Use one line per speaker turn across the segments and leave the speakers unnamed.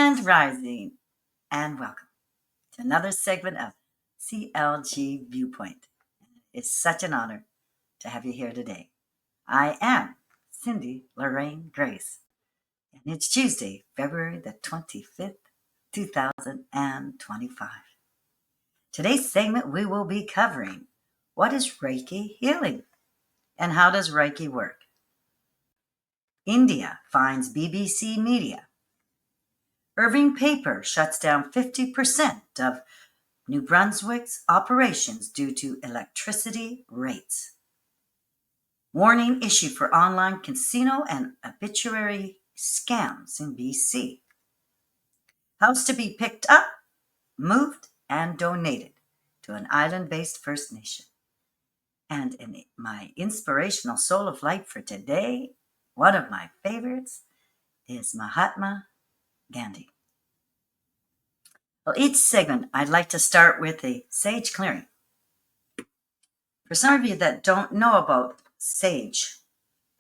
and rising, and welcome to another segment of CLG Viewpoint. It's such an honor to have you here today. I am Cindy Lorraine Grace, and it's Tuesday, February the 25th, 2025. Today's segment, we will be covering what is Reiki healing and how does Reiki work? India finds BBC media. Irving Paper shuts down 50% of New Brunswick's operations due to electricity rates. Warning issued for online casino and obituary scams in BC. House to be picked up, moved, and donated to an island-based First Nation. And in my inspirational soul of light for today, one of my favorites is Mahatma Ghandi. Well, each segment, I'd like to start with a sage clearing. For some of you that don't know about sage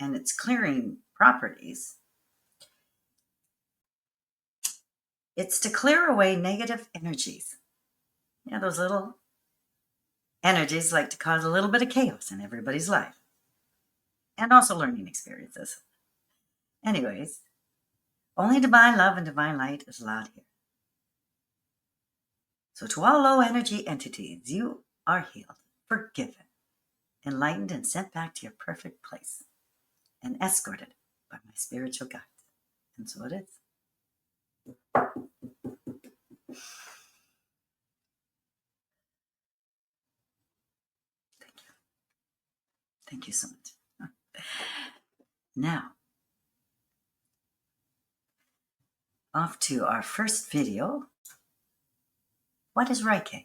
and its clearing properties, it's to clear away negative energies. Yeah, those little energies like to cause a little bit of chaos in everybody's life. And also learning experiences. Anyways, only divine love and divine light is allowed here. So to all low energy entities, you are healed, forgiven, enlightened, and sent back to your perfect place, and escorted by my spiritual guides. And so it is. Thank you. Thank you so much. Now, off to our first video. What is Reiki?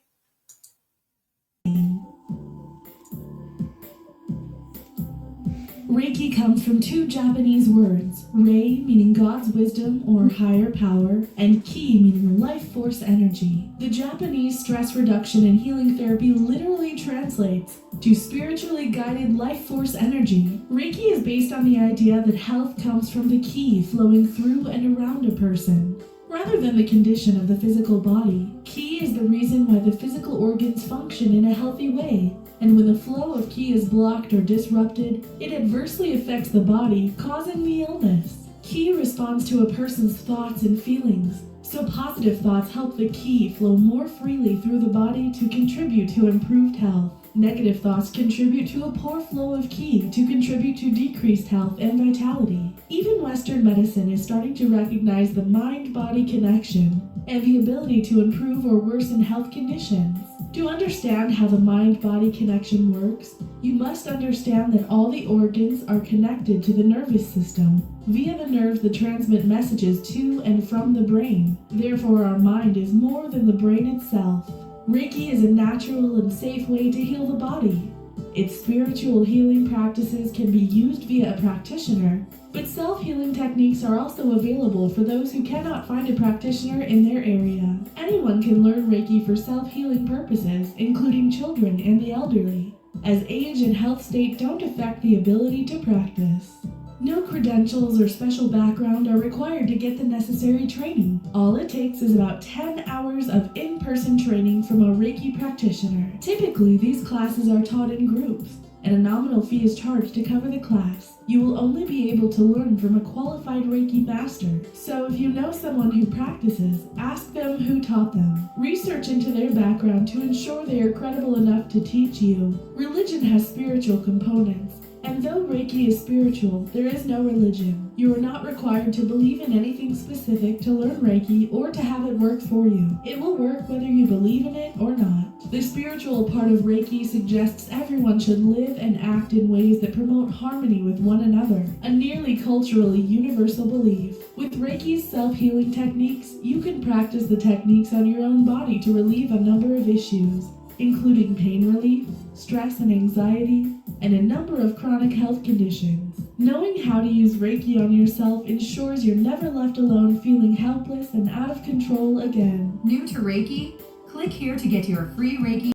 Reiki comes from two Japanese words, Rei meaning God's wisdom or higher power, and Ki meaning life force energy. The Japanese stress reduction and healing therapy literally translates to spiritually guided life force energy. Reiki is based on the idea that health comes from the Ki flowing through and around a person, rather than the condition of the physical body. Ki is the reason why the physical organs function in a healthy way. And when the flow of Ki is blocked or disrupted, it adversely affects the body, causing the illness. Ki responds to a person's thoughts and feelings, so positive thoughts help the Ki flow more freely through the body to contribute to improved health. Negative thoughts contribute to a poor flow of Ki to contribute to decreased health and vitality. Even Western medicine is starting to recognize the mind-body connection and the ability to improve or worsen health conditions. To understand how the mind-body connection works, you must understand that all the organs are connected to the nervous system via the nerves that transmit messages to and from the brain. Therefore, our mind is more than the brain itself. Reiki is a natural and safe way to heal the body. Its spiritual healing practices can be used via a practitioner, but self-healing techniques are also available for those who cannot find a practitioner in their area. Anyone can learn Reiki for self-healing purposes, including children and the elderly, as age and health state don't affect the ability to practice. No credentials or special background are required to get the necessary training. All it takes is about 10 hours of in-person training from a Reiki practitioner. Typically, these classes are taught in groups, and a nominal fee is charged to cover the class. You will only be able to learn from a qualified Reiki master. So if you know someone who practices, ask them who taught them. Research into their background to ensure they are credible enough to teach you. Religion has spiritual components. And though Reiki is spiritual, there is no religion. You are not required to believe in anything specific to learn Reiki or to have it work for you. It will work whether you believe in it or not. The spiritual part of Reiki suggests everyone should live and act in ways that promote harmony with one another, a nearly culturally universal belief. With Reiki's self-healing techniques, you can practice the techniques on your own body to relieve a number of issues, including pain relief, stress and anxiety, and a number of chronic health conditions. Knowing how to use Reiki on yourself ensures you're never left alone feeling helpless and out of control again.
New to Reiki? Click here to get your free Reiki.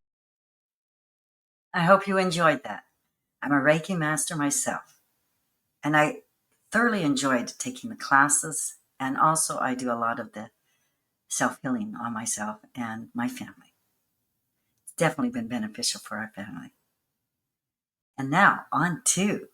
I hope you enjoyed that. I'm a Reiki master myself, and I thoroughly enjoyed taking the classes, and also I do a lot of the self-healing on myself and my family. It's definitely been beneficial for our family. And now on to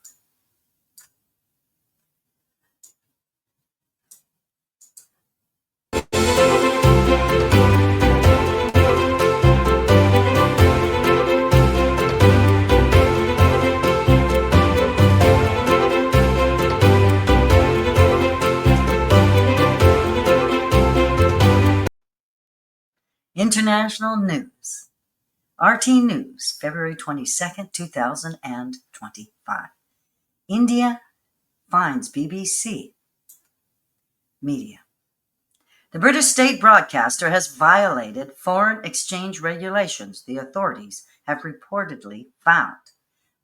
international news. RT News, February 22nd, 2025. India fines BBC media. The British state broadcaster has violated foreign exchange regulations, the authorities have reportedly found.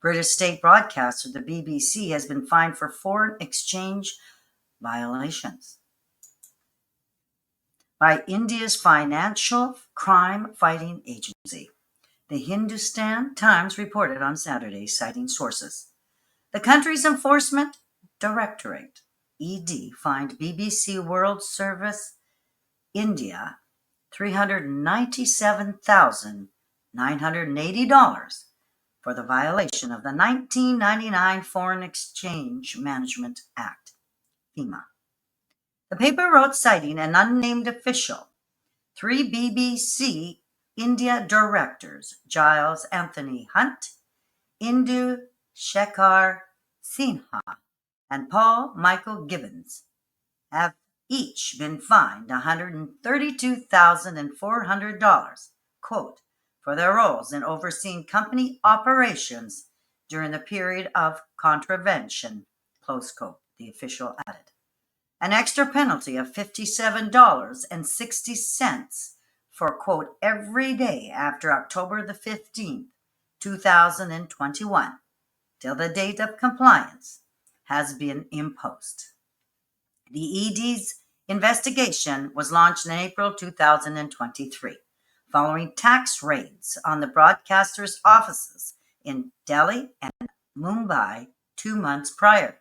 British state broadcaster, the BBC, has been fined for foreign exchange violations by India's Financial Crime Fighting Agency. The Hindustan Times reported on Saturday, citing sources. The country's Enforcement Directorate, ED, fined BBC World Service India $397,980 for the violation of the 1999 Foreign Exchange Management Act, FEMA. The paper wrote, citing an unnamed official, 3 BBC India directors, Giles Anthony Hunt, Indu Shekhar Sinha, and Paul Michael Gibbons, have each been fined $132,400, quote, for their roles in overseeing company operations during the period of contravention, close quote, the official added. An extra penalty of $57.60 for, quote, every day after October the 15th, 2021, till the date of compliance, has been imposed. The ED's investigation was launched in April 2023, following tax raids on the broadcaster's offices in Delhi and Mumbai 2 months prior.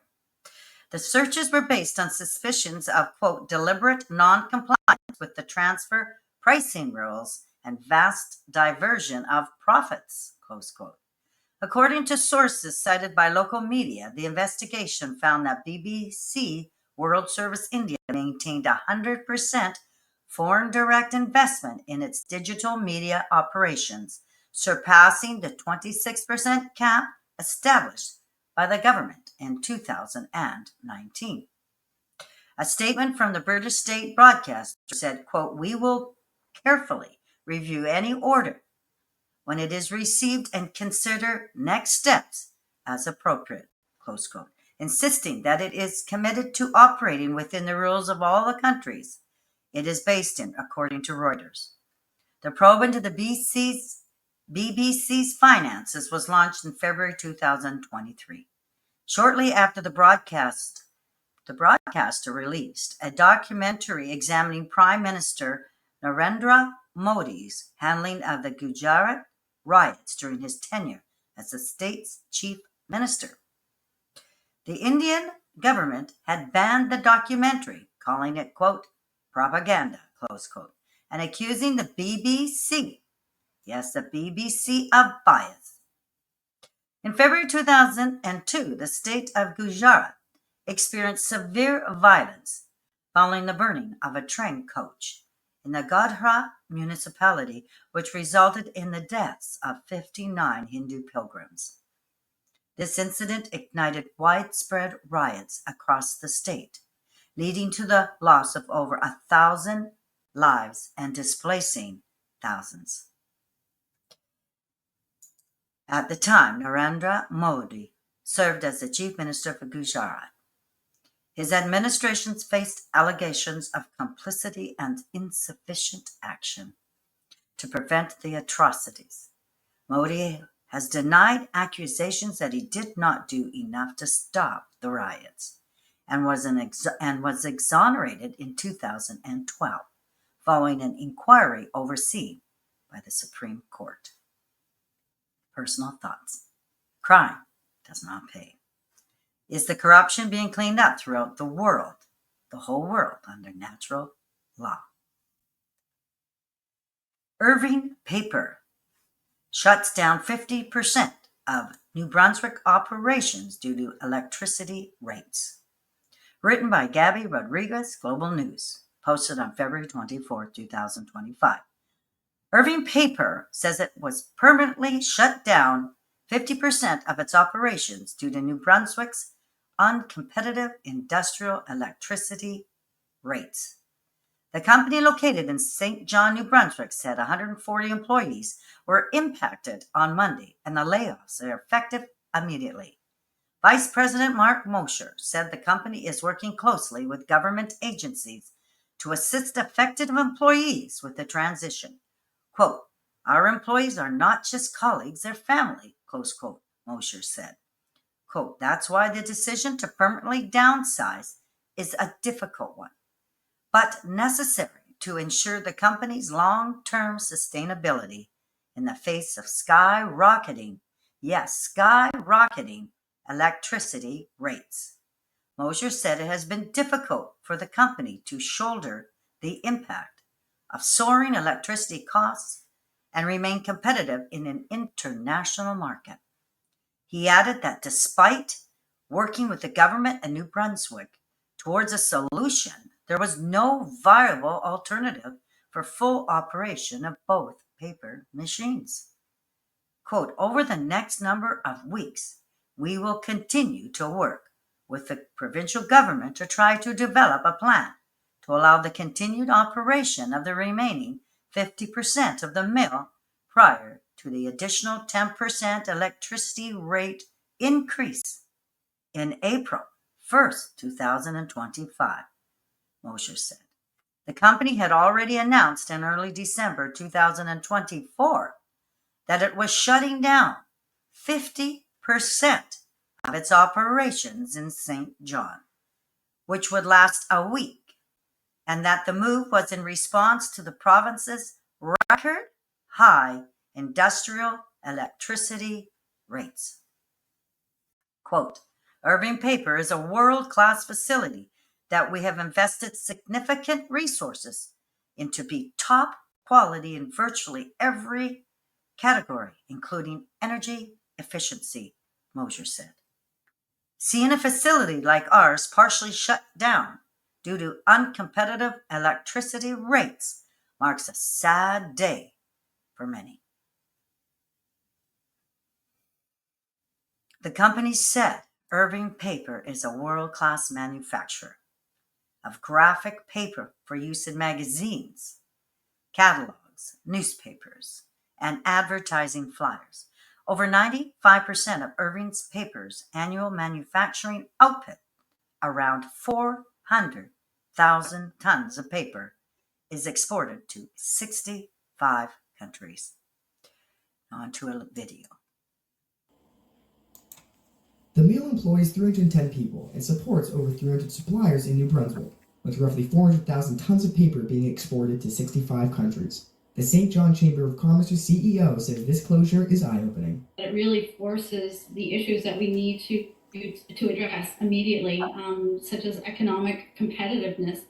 The searches were based on suspicions of, quote, deliberate non-compliance with the transfer pricing rules and vast diversion of profits, close quote. According to sources cited by local media, the investigation found that BBC World Service India maintained 100% foreign direct investment in its digital media operations, surpassing the 26% cap established by the government in 2019. A statement from the British state broadcaster said, quote, we will carefully review any order when it is received and consider next steps as appropriate, close quote, insisting that it is committed to operating within the rules of all the countries it is based in, according to Reuters. The probe into the BBC's finances was launched in February 2023. Shortly after the broadcaster released a documentary examining Prime Minister Narendra Modi's handling of the Gujarat riots during his tenure as the state's chief minister. The Indian government had banned the documentary, calling it, quote, propaganda, close quote, and accusing the BBC, yes, the BBC, of bias. In February 2002, the state of Gujarat experienced severe violence following the burning of a train coach in the Ghandi municipality, which resulted in the deaths of 59 Hindu pilgrims. This incident ignited widespread riots across the state, leading to the loss of over 1,000 lives and displacing thousands. At the time, Narendra Modi served as the chief minister for Gujarat. His administration faced allegations of complicity and insufficient action to prevent the atrocities. Modi has denied accusations that he did not do enough to stop the riots and was exonerated in 2012 following an inquiry overseen by the Supreme Court. Personal thoughts. Crime does not pay. Is the corruption being cleaned up throughout the world, the whole world, under natural law? Irving Paper shuts down 50% of New Brunswick operations due to electricity rates. Written by Gabby Rodriguez, Global News, posted on February 24, 2025. Irving Paper says it was permanently shut down 50% of its operations due to New Brunswick's uncompetitive industrial electricity rates. The company, located in St. John, New Brunswick, said 140 employees were impacted on Monday, and the layoffs are effective immediately. Vice President Mark Mosher said the company is working closely with government agencies to assist affected employees with the transition. Quote, "Our employees are not just colleagues, they're family," close quote, Mosher said. Quote, "That's why the decision to permanently downsize is a difficult one, but necessary to ensure the company's long-term sustainability in the face of skyrocketing electricity rates." Mosher said it has been difficult for the company to shoulder the impact of soaring electricity costs and remain competitive in an international market. He added that despite working with the government and New Brunswick towards a solution, there was no viable alternative for full operation of both paper machines. Quote, "Over the next number of weeks, we will continue to work with the provincial government to try to develop a plan to allow the continued operation of the remaining 50% of the mill prior to the additional 10% electricity rate increase in April 1st, 2025, Mosher said. The company had already announced in early December 2024 that it was shutting down 50% of its operations in St. John, which would last a week, and that the move was in response to the province's record high industrial electricity rates. Quote, "Irving Paper is a world-class facility that we have invested significant resources into be top quality in virtually every category, including energy efficiency," Mosher said. Seeing a facility like ours partially shut down due to uncompetitive electricity rates marks a sad day for many. The company said Irving Paper is a world-class manufacturer of graphic paper for use in magazines, catalogs, newspapers, and advertising flyers. Over 95% of Irving's Paper's annual manufacturing output, around 400,000 tons of paper, is exported to 65 countries. On to a video.
The mill employs 310 people and supports over 300 suppliers in New Brunswick, with roughly 400,000 tons of paper being exported to 65 countries. The St. John Chamber of Commerce's CEO says this closure is eye-opening.
It really forces the issues that we need to address immediately, such as economic competitiveness.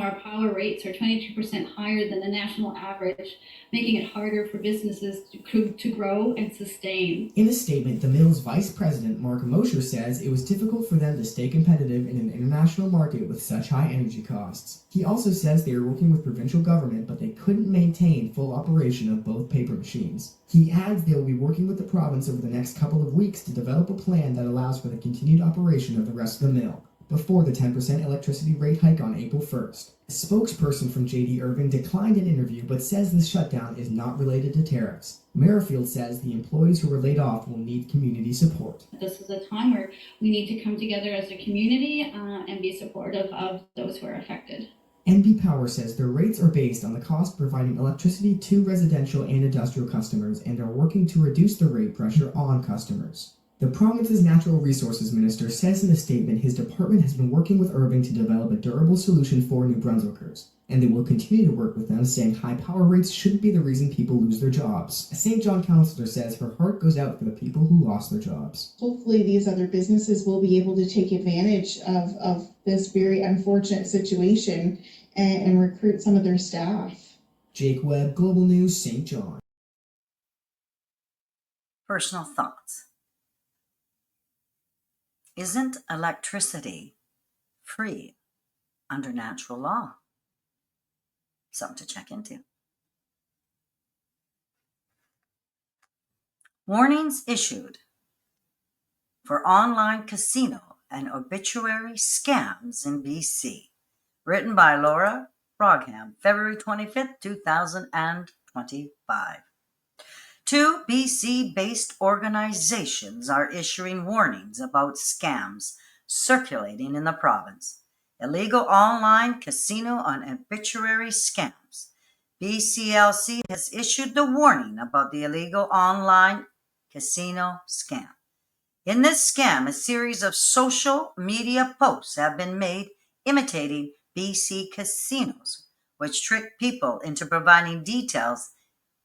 Our power rates are 22% higher than the national average, making it harder for businesses to grow and sustain.
In a statement, the mill's vice president, Mark Mosher, says it was difficult for them to stay competitive in an international market with such high energy costs. He also says they are working with provincial government, but they couldn't maintain full operation of both paper machines. He adds they will be working with the province over the next couple of weeks to develop a plan that allows for the continued operation of the rest of the mill, before the 10% electricity rate hike on April 1st. A spokesperson from J.D. Irving declined an interview but says this shutdown is not related to tariffs. Merrifield says the employees who were laid off will need community support.
This is a time where we need to come together as a community and be supportive of those who are affected.
NB Power says their rates are based on the cost of providing electricity to residential and industrial customers and are working to reduce the rate pressure on customers. The province's Natural Resources Minister says in a statement his department has been working with Irving to develop a durable solution for New Brunswickers, and they will continue to work with them, saying high power rates shouldn't be the reason people lose their jobs. A St. John councillor says her heart goes out for the people who lost their jobs.
Hopefully these other businesses will be able to take advantage of this very unfortunate situation and recruit some of their staff.
Jake Webb, Global News, St. John.
Personal thoughts. Isn't electricity free under natural law? Something to check into. Warnings issued for online casino and obituary scams in BC. Written by Laura Brogham, February 25th, 2025. Two BC-based organizations are issuing warnings about scams circulating in the province. Illegal online casino and obituary scams. BCLC has issued the warning about the illegal online casino scam. In this scam, a series of social media posts have been made imitating BC casinos, which trick people into providing details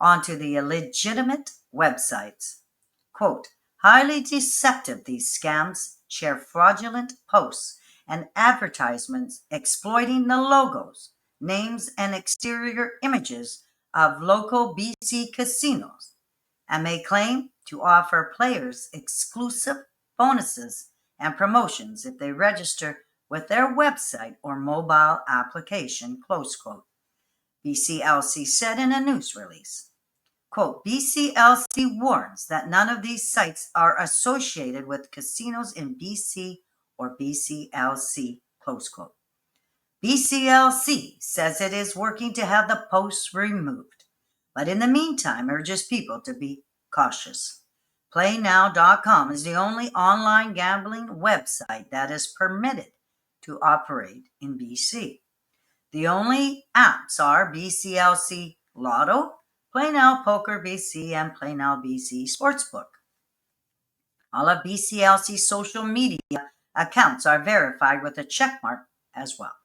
onto the illegitimate websites. Quote, highly deceptive, these scams share fraudulent posts and advertisements exploiting the logos, names, and exterior images of local BC casinos, and may claim to offer players exclusive bonuses and promotions if they register with their website or mobile application, close quote, BCLC said in a news release. Quote, BCLC warns that none of these sites are associated with casinos in BC or BCLC, close quote. BCLC says it is working to have the posts removed, but in the meantime urges people to be cautious. PlayNow.com is the only online gambling website that is permitted to operate in BC. The only apps are BCLC Lotto, Play Now Poker BC, and Play Now BC Sportsbook. All of BCLC's social media accounts are verified with a checkmark as well.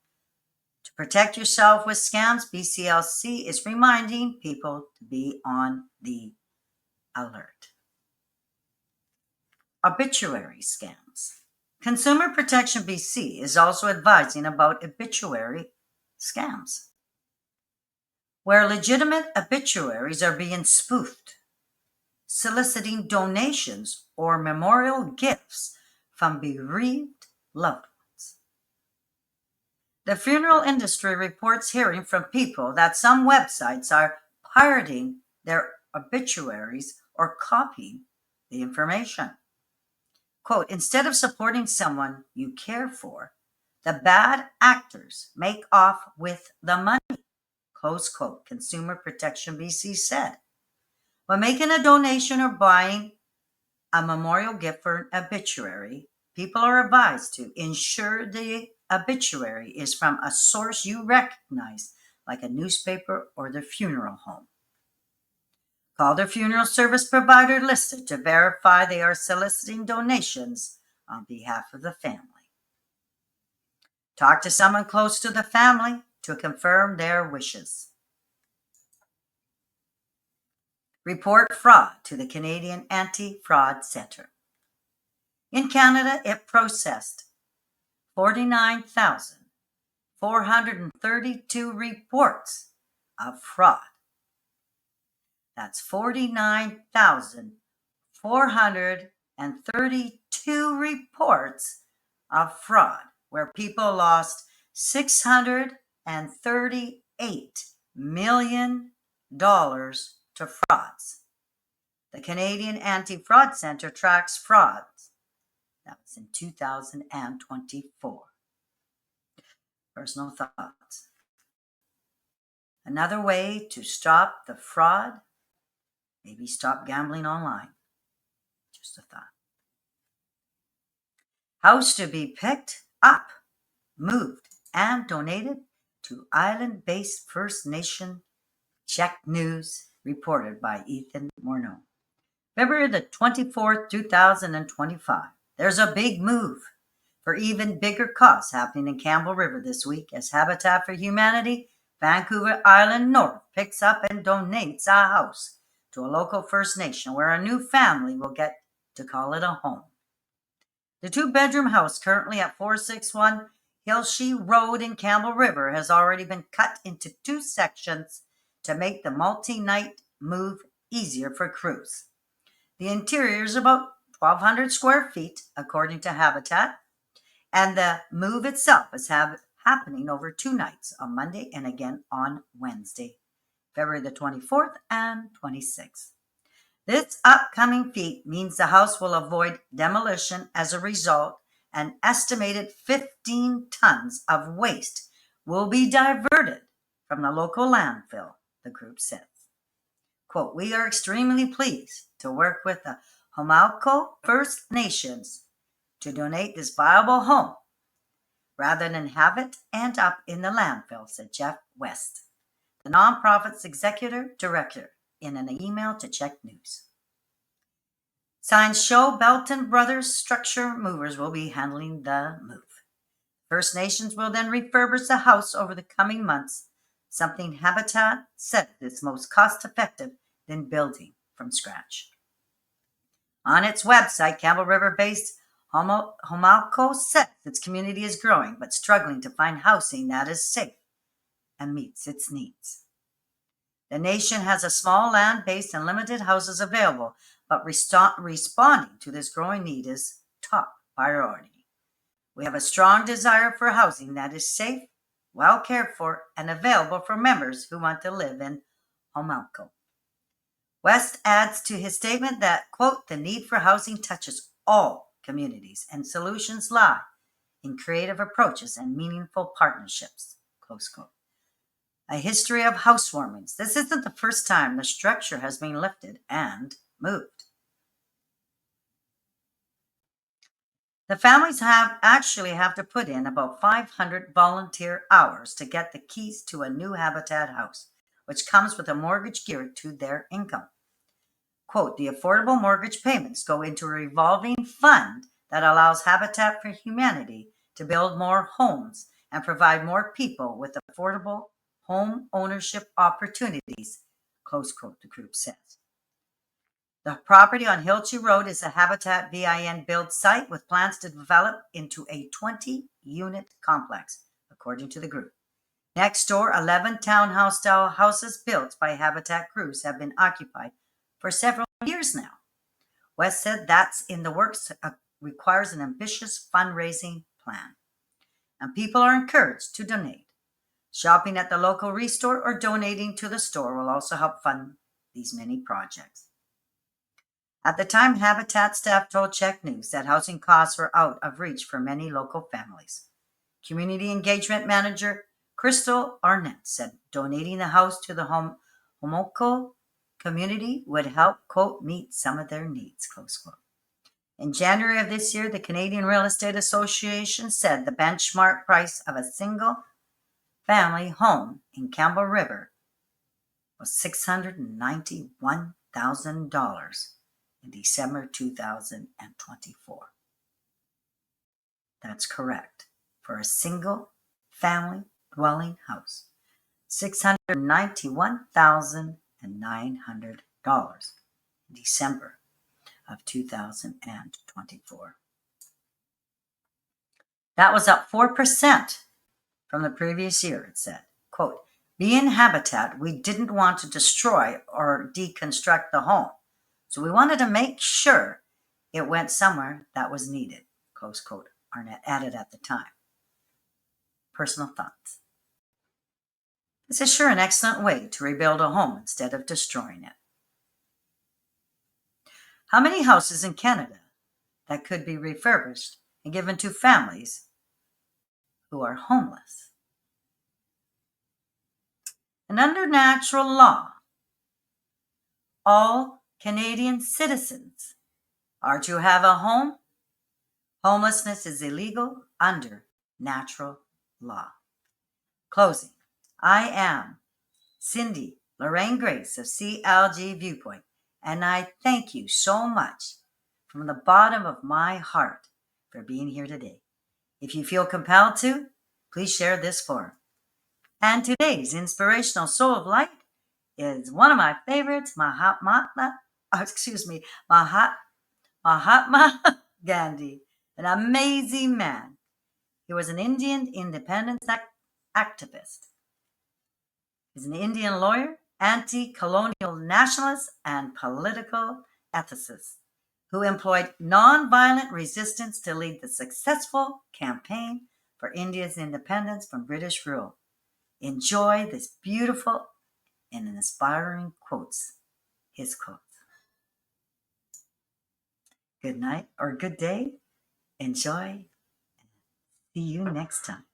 To protect yourself with scams, BCLC is reminding people to be on the alert. Obituary scams. Consumer Protection BC is also advising about obituary scams, where legitimate obituaries are being spoofed, soliciting donations or memorial gifts from bereaved loved ones. The funeral industry reports hearing from people that some websites are pirating their obituaries or copying the information. Quote, instead of supporting someone you care for, the bad actors make off with the money, close quote, Consumer Protection BC said. When making a donation or buying a memorial gift for an obituary, people are advised to ensure the obituary is from a source you recognize, like a newspaper or the funeral home. Call their funeral service provider listed to verify they are soliciting donations on behalf of the family. Talk to someone close to the family to confirm their wishes. Report fraud to the Canadian Anti-Fraud Centre. In Canada, it processed 49,432 reports of fraud. That's 49,432 reports of fraud, where people lost $638 million to frauds. The Canadian Anti-Fraud Centre tracks frauds. That was in 2024. Personal thoughts. Another way to stop the fraud, maybe stop gambling online. Just a thought. House to be picked up, moved, and donated to island-based First Nation. Check News, reported by Ethan Morneau. February the 24th, 2025. There's a big move for even bigger costs happening in Campbell River this week as Habitat for Humanity, Vancouver Island North, picks up and donates a house to a local First Nation where a new family will get to call it a home. The two-bedroom house currently at 461 Hillshee Road in Campbell River has already been cut into two sections to make the multi-night move easier for crews. The interior is about 1,200 square feet, according to Habitat, and the move itself is happening over 2 nights, on Monday and again on Wednesday, February the 24th and 26th. This upcoming feat means the house will avoid demolition. As a result, an estimated 15 tons of waste will be diverted from the local landfill, the group says. Quote, we are extremely pleased to work with the Homalco First Nations to donate this viable home rather than have it end up in the landfill, said Jeff West, the nonprofit's executive director, in an email to Czech News. Signs show Belton Brothers structure movers will be handling the move. First Nations will then refurbish the house over the coming months, something Habitat said is most cost-effective than building from scratch. On its website, Campbell River-based Homalco says its community is growing but struggling to find housing that is safe and meets its needs. The nation has a small land base and limited houses available, but responding to this growing need is top priority. We have a strong desire for housing that is safe, well cared for, and available for members who want to live in Homalco. West adds to his statement that, quote, the need for housing touches all communities and solutions lie in creative approaches and meaningful partnerships, close quote. A history of housewarmings. This isn't the first time the structure has been lifted and moved. The families have to put in about 500 volunteer hours to get the keys to a new Habitat house, which comes with a mortgage geared to their income. Quote, the affordable mortgage payments go into a revolving fund that allows Habitat for Humanity to build more homes and provide more people with affordable home ownership opportunities, close quote, the group says. The property on Hilchi Road is a Habitat VIN build site with plans to develop into a 20-unit complex, according to the group. Next door, 11 townhouse-style houses built by Habitat crews have been occupied for several years now. West said that's in the works, requires an ambitious fundraising plan, and people are encouraged to donate. Shopping at the local restore or donating to the store will also help fund these many projects. At the time, Habitat staff told Czech News that housing costs were out of reach for many local families. Community engagement manager Crystal Arnett said donating the house to the Homalco community would help, quote, meet some of their needs, close quote. In January of this year, the Canadian Real Estate Association said the benchmark price of a single family home in Campbell River was $691,000 in December 2024. That's correct. For a single family dwelling house, $691,900 in December of 2024. That was up 4% from the previous year, it said. Quote, being Habitat, we didn't want to destroy or deconstruct the home, so we wanted to make sure it went somewhere that was needed, close quote, Arnett added at the time. Personal thoughts. This is sure an excellent way to rebuild a home instead of destroying it. How many houses in Canada that could be refurbished and given to families who are homeless? And under natural law, all Canadian citizens are to have a home. Homelessness is illegal under natural law. Closing. I am Cindy Lorraine Grace of CLG Viewpoint, and I thank you so much from the bottom of my heart for being here today. If you feel compelled to, please share this forum. And today's inspirational soul of light is one of my favorites, Mahatma Ghandi, an amazing man. He was an Indian independence activist. He's an Indian lawyer anti-colonial nationalist and political ethicist who employed nonviolent resistance to lead the successful campaign for India's independence from British rule. Enjoy this beautiful and inspiring quotes. His quotes. Good night or good day. Enjoy. See you next time.